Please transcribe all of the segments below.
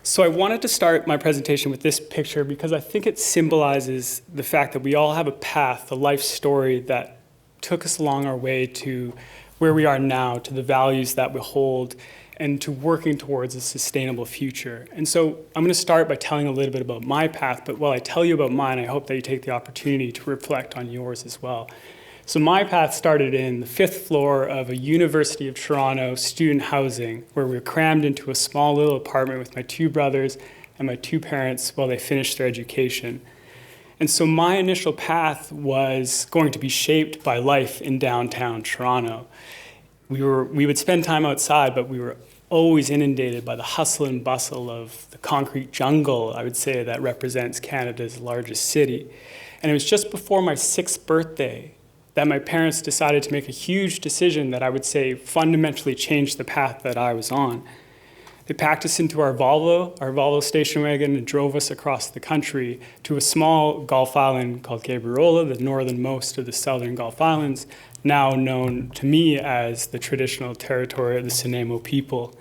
So I wanted to start my presentation with this picture because I think it symbolizes the fact that we all have a path, a life story that took us along our way to where we are now, to the values that we hold, and to working towards a sustainable future. And so I'm going to start by telling a little bit about my path, but while I tell you about mine, I hope that you take the opportunity to reflect on yours as well. So my path started in the 5th floor of a University of Toronto student housing, where we were crammed into a small little apartment with my 2 brothers and my 2 parents while they finished their education. And so my initial path was going to be shaped by life in downtown Toronto. We would spend time outside, but we were always inundated by the hustle and bustle of the concrete jungle, I would say, that represents Canada's largest city. And it was just before my 6th birthday that my parents decided to make a huge decision that I would say fundamentally changed the path that I was on. They packed us into our Volvo station wagon, and drove us across the country to a small Gulf island called Gabriola, the northernmost of the southern Gulf Islands, now known to me as the traditional territory of the Sinemo people.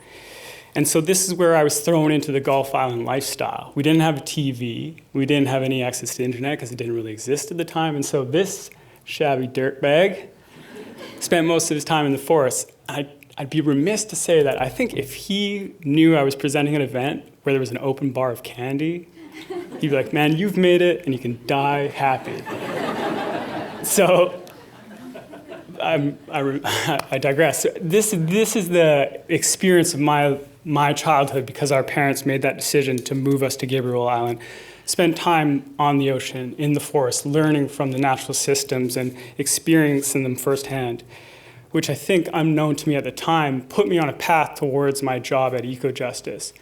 And so this is where I was thrown into the Gulf Island lifestyle. We didn't have a TV. We didn't have any access to internet because it didn't really exist at the time. And so this shabby dirtbag spent most of his time in the forest. I'd be remiss to say that I think if he knew I was presenting an event where there was an open bar of candy, he'd be like, man, you've made it and you can die happy. So I digress. This is the experience of my childhood because our parents made that decision to move us to Gabriel Island. Spend time on the ocean, in the forest, learning from the natural systems and experiencing them firsthand, which I think, unknown to me at the time, put me on a path towards my job at EcoJustice.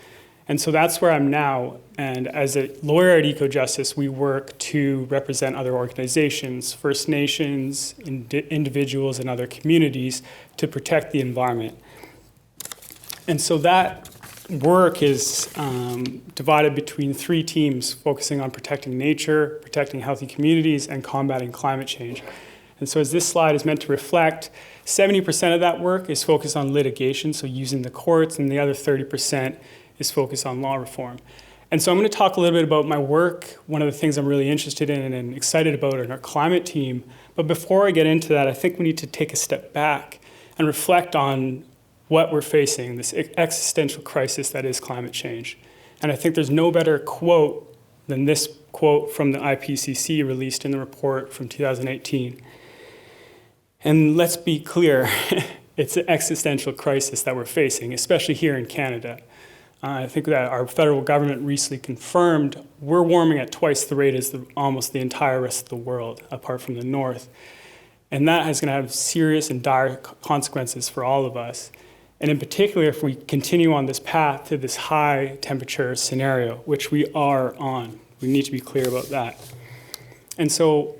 And so that's where I'm now. And as a lawyer at EcoJustice, we work to represent other organizations, First Nations, individuals, and other communities to protect the environment. And so that work is divided between 3 teams focusing on protecting nature, protecting healthy communities, and combating climate change. And so as this slide is meant to reflect, 70% of that work is focused on litigation, so using the courts, and the other 30% is focused on law reform. And so I'm going to talk a little bit about my work, one of the things I'm really interested in and excited about in our climate team. But before I get into that, I think we need to take a step back and reflect on what we're facing, this existential crisis that is climate change. And I think there's no better quote than this quote from the IPCC released in the report from 2018. And let's be clear, it's an existential crisis that we're facing, especially here in Canada. I think that our federal government recently confirmed we're warming at twice the rate as almost the entire rest of the world, apart from the north. And that is going to have serious and dire consequences for all of us. And in particular, if we continue on this path to this high temperature scenario, which we are on, we need to be clear about that. And so,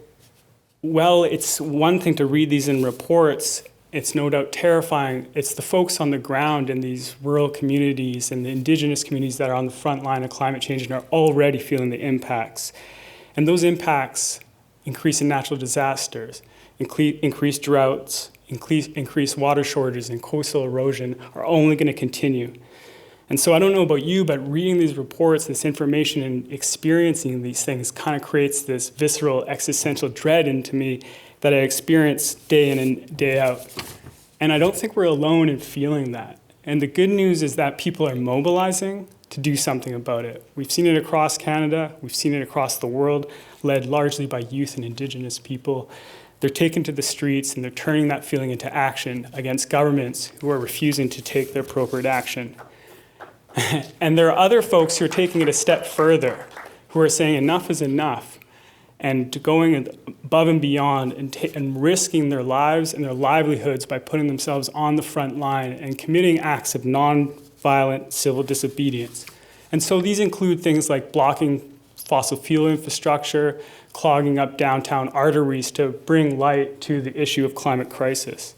well, it's one thing to read these in reports. It's no doubt terrifying. It's the folks on the ground in these rural communities and the indigenous communities that are on the front line of climate change and are already feeling the impacts. And those impacts increase in natural disasters, increase droughts, increased water shortages, and coastal erosion are only going to continue. And so I don't know about you, but reading these reports, this information, and experiencing these things kind of creates this visceral existential dread into me that I experience day in and day out. And I don't think we're alone in feeling that. And the good news is that people are mobilizing to do something about it. We've seen it across Canada, we've seen it across the world, led largely by youth and Indigenous people. They're taken to the streets and they're turning that feeling into action against governments who are refusing to take the appropriate action. And there are other folks who are taking it a step further, who are saying enough is enough, and going above and beyond and risking their lives and their livelihoods by putting themselves on the front line and committing acts of non-violent civil disobedience. And so these include things like blocking fossil fuel infrastructure, clogging up downtown arteries to bring light to the issue of climate crisis.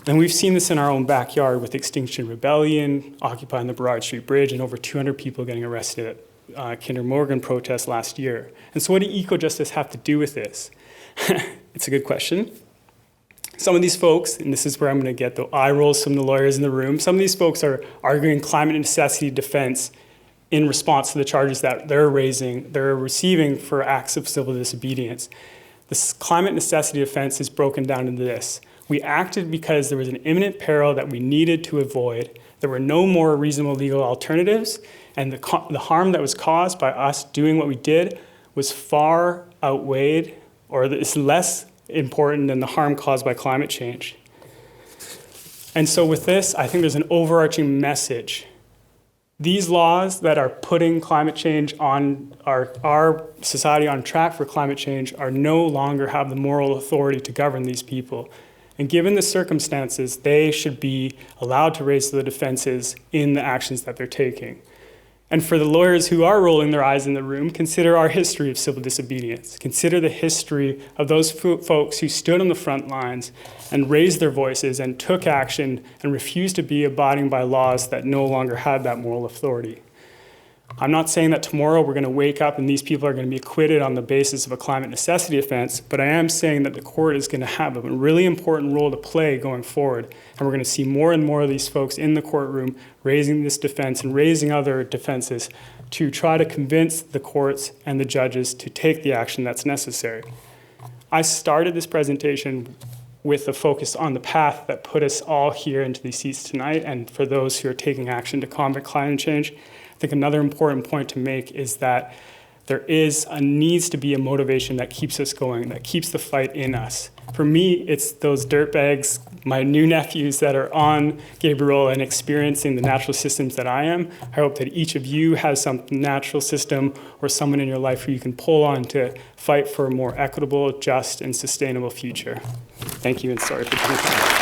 And we've seen this in our own backyard with Extinction Rebellion, occupying the Burrard Street Bridge, and over 200 people getting arrested at Kinder Morgan protests last year. And so what do EcoJustice have to do with this? It's a good question. Some of these folks, and this is where I'm going to get the eye rolls from the lawyers in the room, some of these folks are arguing climate necessity defense in response to the charges that they're receiving for acts of civil disobedience. This climate necessity defense is broken down into this. We acted because there was an imminent peril that we needed to avoid. There were no more reasonable legal alternatives, and the harm that was caused by us doing what we did was far outweighed, or is less important than the harm caused by climate change. And so with this, I think there's an overarching message. These laws that are putting climate change on our society on track for climate change are no longer have the moral authority to govern these people. And given the circumstances, they should be allowed to raise the defenses in the actions that they're taking. And for the lawyers who are rolling their eyes in the room, consider our history of civil disobedience. Consider the history of those folks who stood on the front lines and raised their voices and took action and refused to be abiding by laws that no longer had that moral authority. I'm not saying that tomorrow we're going to wake up and these people are going to be acquitted on the basis of a climate necessity offense, but I am saying that the court is going to have a really important role to play going forward, and we're going to see more and more of these folks in the courtroom raising this defense and raising other defenses to try to convince the courts and the judges to take the action that's necessary. I started this presentation with a focus on the path that put us all here into these seats tonight, and for those who are taking action to combat climate change. I think another important point to make is that there needs to be a motivation that keeps us going, that keeps the fight in us. For me, it's those dirtbags, my new nephews that are on Gabriel and experiencing the natural systems that I am. I hope that each of you has some natural system or someone in your life who you can pull on to fight for a more equitable, just, and sustainable future. Thank you, and sorry for taking time.